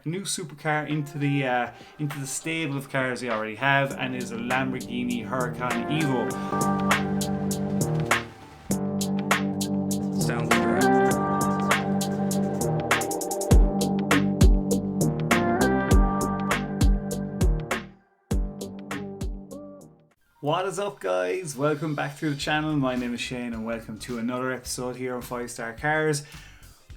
a new supercar into the stable of cars they already have, and is a Lamborghini Huracan Evo. Sounds like right. What is up, guys? Welcome back to the channel. My name is Shane and welcome to another episode here on 5-Star Cars.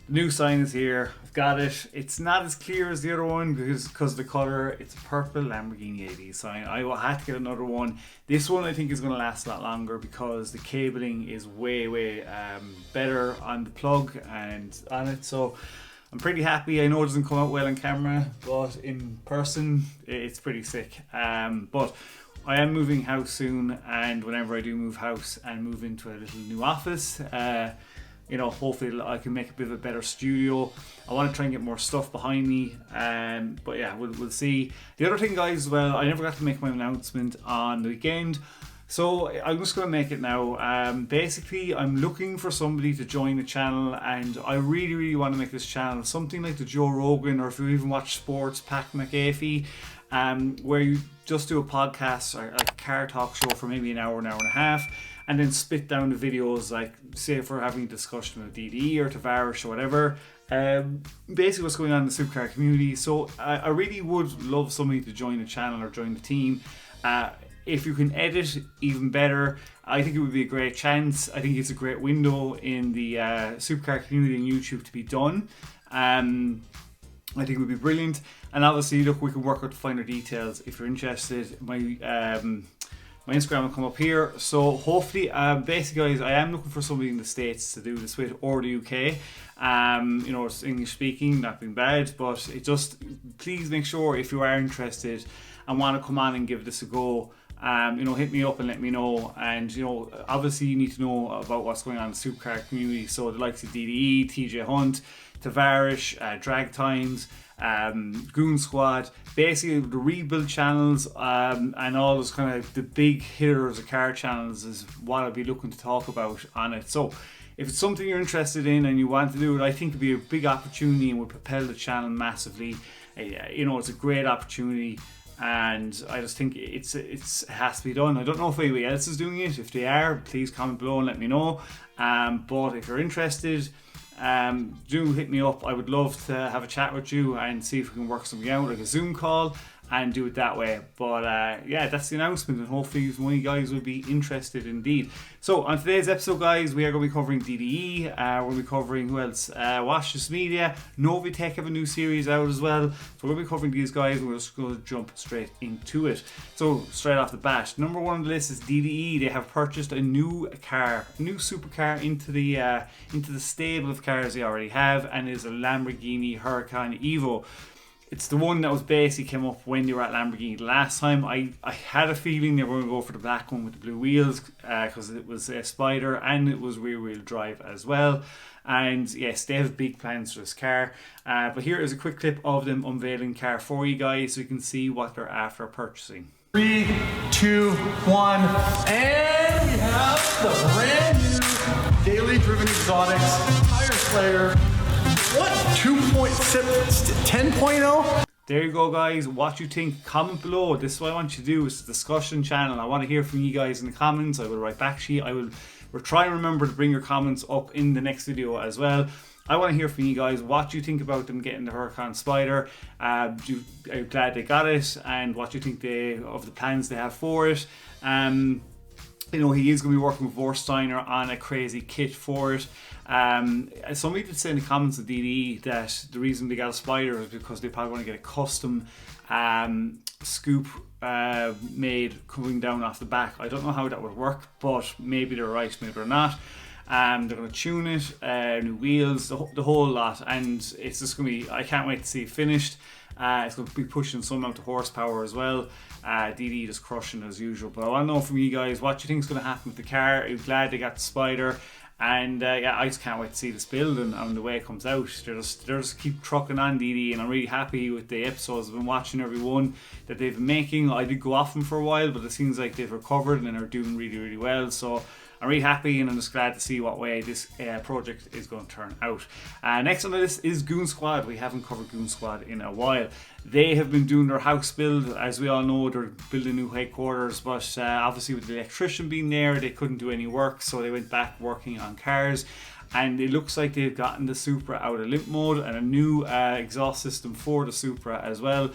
The new sign is here. I've got it. It's not as clear as the other one because of the colour. It's a purple Lamborghini 80 sign. I will have to get another one. This one I think is going to last a lot longer because the cabling is way better on the plug and on it. So I'm pretty happy. I know it doesn't come out well on camera, but in person it's pretty sick. But I am moving house soon, and whenever I do move house and move into a little new office, hopefully I can make a bit of a better studio. I want to try and get more stuff behind me, but yeah, we'll see. The other thing, guys, as well, I never got to make my announcement on the weekend, so I'm just going to make it now. Basically, I'm looking for somebody to join the channel, and I really want to make this channel something like the Joe Rogan, or if you even watch sports, Pat McAfee, where you just do a podcast or like a car talk show for maybe an hour and a half, and then spit down the videos, like say if we're having a discussion with DDE or Tavarish or whatever, basically what's going on in the supercar community. So I really would love somebody to join the channel or join the team. If you can edit, even better. I think it would be a great chance. I think it's a great window in the supercar community on YouTube to be done. I think it would be brilliant, and obviously, look, we can work out the finer details if you're interested. My Instagram will come up here. So hopefully, basically, guys, I am looking for somebody in the States to do this with, or the UK. It's English speaking, not being bad, but it just, please make sure if you are interested and want to come on and give this a go. Hit me up and let me know. And obviously you need to know about what's going on in the supercar community. So the likes of DDE, TJ Hunt, Tavarish, Drag Times, Goon Squad, basically the rebuild channels, and all those kind of the big hitters of car channels is what I'll be looking to talk about on it. So if it's something you're interested in and you want to do it, I think it'd be a big opportunity and would propel the channel massively. It's a great opportunity, and I just think it has to be done. I don't know if anybody else is doing it. If they are, please comment below and let me know. But if you're interested, do hit me up. I would love to have a chat with you and see if we can work something out, like a Zoom call, and do it that way. But yeah, that's the announcement, and hopefully one of you guys will be interested indeed. So on today's episode, guys, we are going to be covering DDE. We're going to be covering, who else? Washless Media. Novitec have a new series out as well. So we're going to be covering these guys, and we're just going to jump straight into it. So straight off the bat, number one on the list is DDE. They have purchased a new supercar into the stable of cars they already have, and is a Lamborghini Huracan Evo. It's the one that was basically came up when you were at Lamborghini last time. I had a feeling they were going to go for the black one with the blue wheels because it was a Spider and it was rear wheel drive as well. And yes, they have big plans for this car. But here is a quick clip of them unveiling the car for you guys so you can see what they're after purchasing. 3, 2, 1, and we have the brand new daily driven exotics tire slayer. What? 10.0? There you go, guys. What you think? Comment below. This is what I want you to do. It's a discussion channel. I want to hear from you guys in the comments. I will write back to you. We'll try and remember to bring your comments up in the next video as well. I want to hear from you guys what you think about them getting the Huracan Spider. Are you glad they got it, and what you think of the plans they have for it. He is going to be working with Vorsteiner on a crazy kit for it. Somebody did say in the comments of DDE that the reason they got a Spider is because they probably want to get a custom scoop made coming down off the back. I don't know how that would work, but maybe they're right, maybe they're not. They're going to tune it, new wheels, the whole lot, and it's just going to be, I can't wait to see it finished. It's going to be pushing some amount of horsepower as well. DD just crushing as usual. But I want to know from you guys what you think is going to happen with the car. Are you glad they got the Spider? And yeah, I just can't wait to see this build and the way it comes out. They're just keep trucking on DD, and I'm really happy with the episodes. I've been watching every one that they've been making. I did go off them for a while, but it seems like they've recovered and are doing really, really well. So I'm really happy, and I'm just glad to see what way this project is going to turn out. Next on the list is Goon Squad. We haven't covered Goon Squad in a while. They have been doing their house build. As we all know, they're building new headquarters, but obviously with the electrician being there, they couldn't do any work, so they went back working on cars. And it looks like they've gotten the Supra out of limp mode and a new exhaust system for the Supra as well.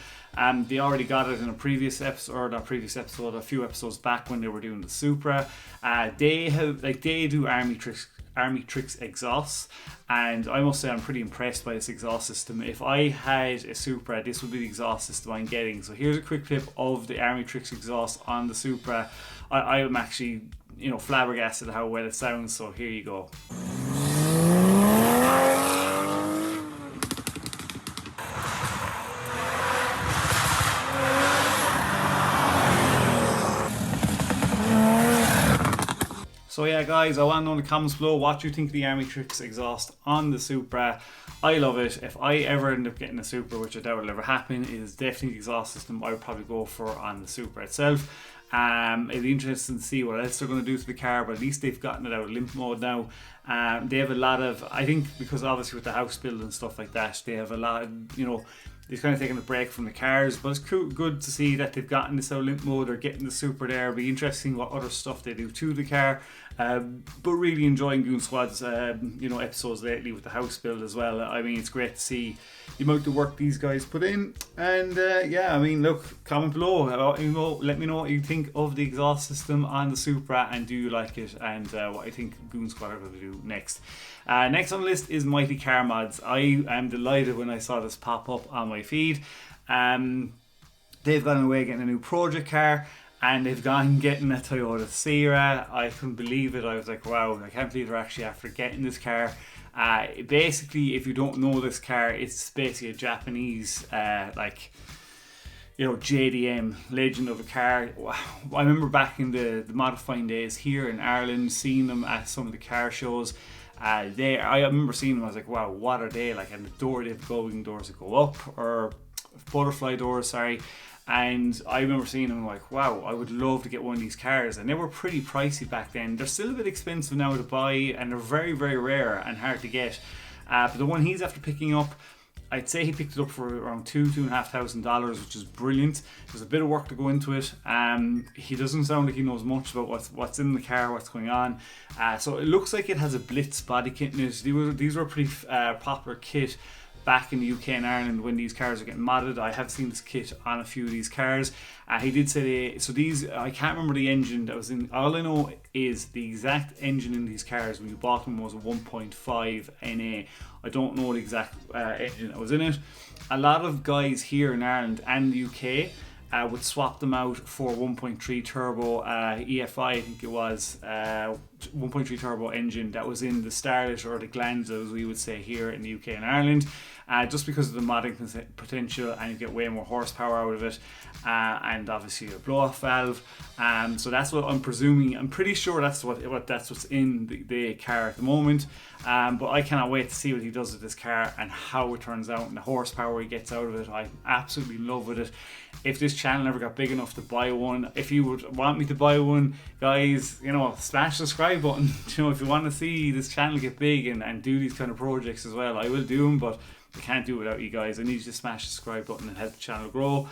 They already got it in a previous episode, or not previous episode, a few episodes back when they were doing the Supra. They do Army Tricks exhausts, and I must say I'm pretty impressed by this exhaust system. If I had a Supra, this would be the exhaust system I'm getting. So here's a quick clip of the Army Tricks exhaust on the Supra. I am actually, flabbergasted at how well it sounds. So here you go. So yeah guys, I want to know in the comments below what you think of the Army Tricks exhaust on the Supra. I love it. If I ever end up getting a Supra, which I doubt will ever happen, it is definitely the exhaust system I would probably go for on the Supra itself. It'll be interesting to see what else they're going to do to the car, but at least they've gotten it out of limp mode now. They have a lot of, I think, because obviously with the house build and stuff like that, they have a lot of, they've kind of taken a break from the cars, but it's good to see that they've gotten this out of limp mode or getting the Supra there. It'll be interesting what other stuff they do to the car. But really enjoying Goon Squad's episodes lately with the house build as well. I mean, it's great to see the amount of work these guys put in. And look, comment below. Let me know what you think of the exhaust system on the Supra, and do you like it, and what I think Goon Squad are going to do next. Next on the list is Mighty Car Mods. I am delighted when I saw this pop up on my feed. They've gone away getting a new project car, and they've gone getting a Toyota Sierra. I couldn't believe it. I was like, wow, I can't believe they're actually after getting this car. Basically, if you don't know this car, it's basically a Japanese JDM, legend of a car. I remember back in the modifying days here in Ireland, seeing them at some of the car shows. I remember seeing them. I was like, wow, what are they like? And they have going doors that go up, or butterfly doors, sorry. And I remember seeing them like, wow, I would love to get one of these cars. And they were pretty pricey back then. They're still a bit expensive now to buy, and they're very, very rare and hard to get. But the one he's after picking up, I'd say he picked it up for around $2,500, which is brilliant. There's a bit of work to go into it. He doesn't sound like he knows much about what's in the car, what's going on. So it looks like it has a Blitz body kit in it. These were a pretty popular kit back in the UK and Ireland when these cars are getting modded. I have seen this kit on a few of these cars. He did say these, I can't remember the engine that was in. All I know is the exact engine in these cars when you bought them was a 1.5 NA. I don't know the exact engine that was in it. A lot of guys here in Ireland and the UK would swap them out for 1.3 turbo EFI, I think it was, 1.3 turbo engine that was in the Starlet or the Glanza, as we would say here in the UK and Ireland, just because of the modding potential, and you get way more horsepower out of it, and obviously a blow-off valve. So that's what I'm presuming. I'm pretty sure that's what's in the car at the moment. But I cannot wait to see what he does with this car and how it turns out and the horsepower he gets out of it. I'm absolutely in love with it. If this channel ever got big enough to buy one, if you would want me to buy one, guys, smash the subscribe button. If you want to see this channel get big and do these kind of projects as well, I will do them, but I can't do it without you guys. I need you to smash the subscribe button and help the channel grow.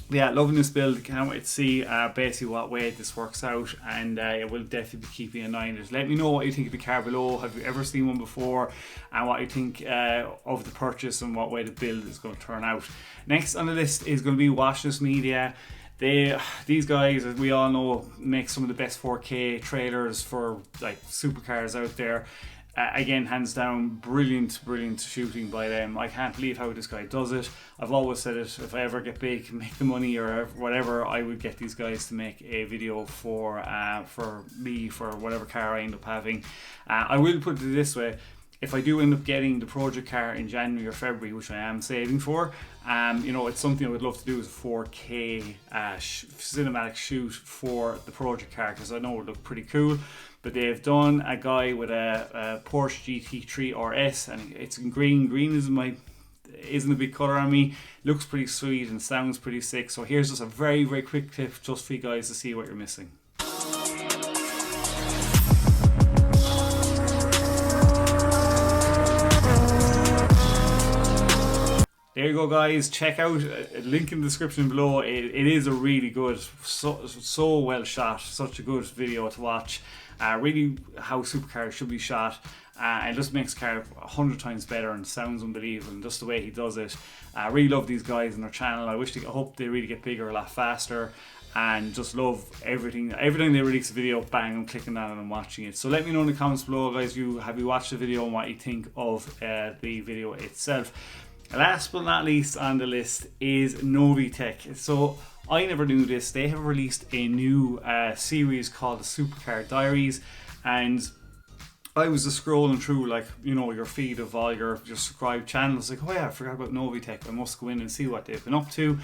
Yeah, loving this build. Can't wait to see basically what way this works out, and I will definitely be keeping an eye on it. Let me know what you think of the car below. Have you ever seen one before, and what you think of the purchase and what way the build is going to turn out. Next on the list is going to be Washless Media. These guys, as we all know, make some of the best 4K trailers for like supercars out there. Again, hands down, brilliant shooting by them. I can't believe how this guy does it. I've always said it, if I ever get big, make the money or whatever, I would get these guys to make a video for me, for whatever car I end up having. I will put it this way: if I do end up getting the project car in January or February, which I am saving for, it's something I would love to do, is a 4K cinematic shoot for the project car, because I know it would look pretty cool. But they've done a guy with a Porsche GT3 RS, and it's in green. Green isn't a big colour on me. Looks pretty sweet and sounds pretty sick. So here's just a very quick clip just for you guys to see what you're missing. there you go, guys. Check out link in the description below. It is a really good, so well shot, such a good video to watch. Really how supercars should be shot. And just makes the car 100 times better and sounds unbelievable, and just the way he does it. I really love these guys on their channel. I hope they really get bigger a lot faster, and just love everything they release a video, bang, I'm clicking on it and watching it. So let me know in the comments below, guys, have you watched the video and what you think of the video itself. Last but not least on the list is Novitec. So I never knew this. They have released a new series called the Supercar Diaries, and I was just scrolling through, like, you know, your feed of all your subscribed channels, like, oh yeah, I forgot about Novitec. I must go in and see what they've been up to.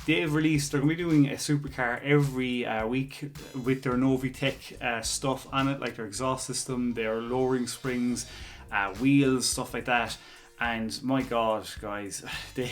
They're going to be doing a supercar every week with their Novitec stuff on it, like their exhaust system, their lowering springs, wheels, stuff like that. And my god, guys,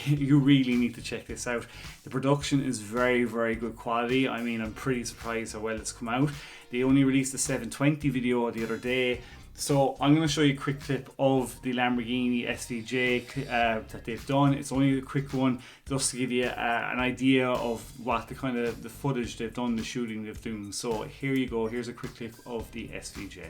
you really need to check this out. The production is very, very good quality. I mean, I'm pretty surprised how well it's come out. They only released a 720 video the other day. So I'm going to show you a quick clip of the Lamborghini SVJ that they've done. It's only a quick one, just to give you an idea of what the kind of the footage they've done, the shooting they've done. So here you go. Here's a quick clip of the SVJ.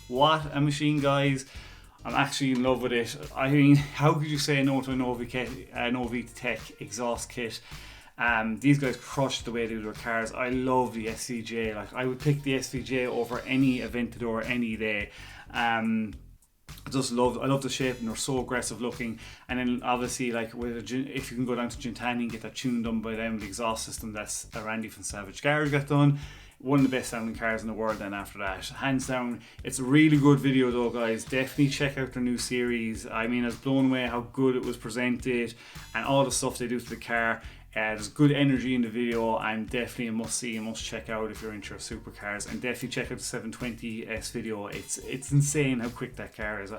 What a machine, guys. I'm actually in love with it. I mean, how could you say no to a Novitec exhaust kit? These guys crush the way they do their cars. I love the SVJ. Like, I would pick the SVJ over any Aventador any day. I love the shape, and they're so aggressive looking. And then obviously, like, if you can go down to Gintani and get that tune done by them, the exhaust system that's Randy from Savage Garage got done. One of the best sounding cars in the world then after that, hands down. It's a really good video though, guys. Definitely check out their new series. I mean, I was blown away how good it was presented and all the stuff they do to the car. There's good energy in the video, and definitely a must see and must check out if you're into your supercars. And definitely check out the 720S video. It's insane how quick that car is.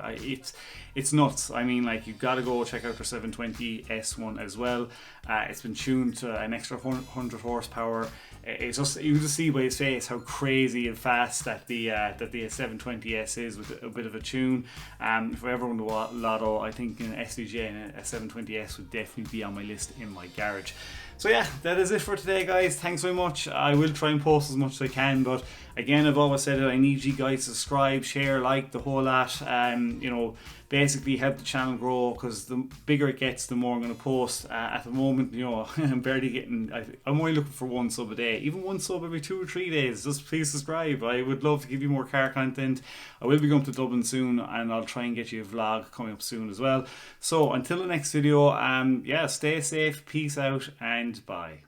It's nuts. I mean, like, you've got to go check out their 720S one as well. It's been tuned to an extra 100 horsepower. It's just, you just see by his face how crazy and fast that the 720S is with a bit of a tune. If I ever won the lotto, I think an SVJ and a 720S would definitely be on my list in my garage. So yeah, that is it for today, guys. Thanks very much. I will try and post as much as I can, but again, I've always said that I need you guys to subscribe, share, like, the whole lot. You know, basically help the channel grow, because the bigger it gets, the more I'm going to post. At the moment, you know, I'm barely getting, I'm only looking for one sub a day, even one sub every 2 or 3 days. Just please subscribe. I would love to give you more car content. I will be going to Dublin soon, and I'll try and get you a vlog coming up soon as well. So until the next video, yeah, stay safe, peace out, and bye.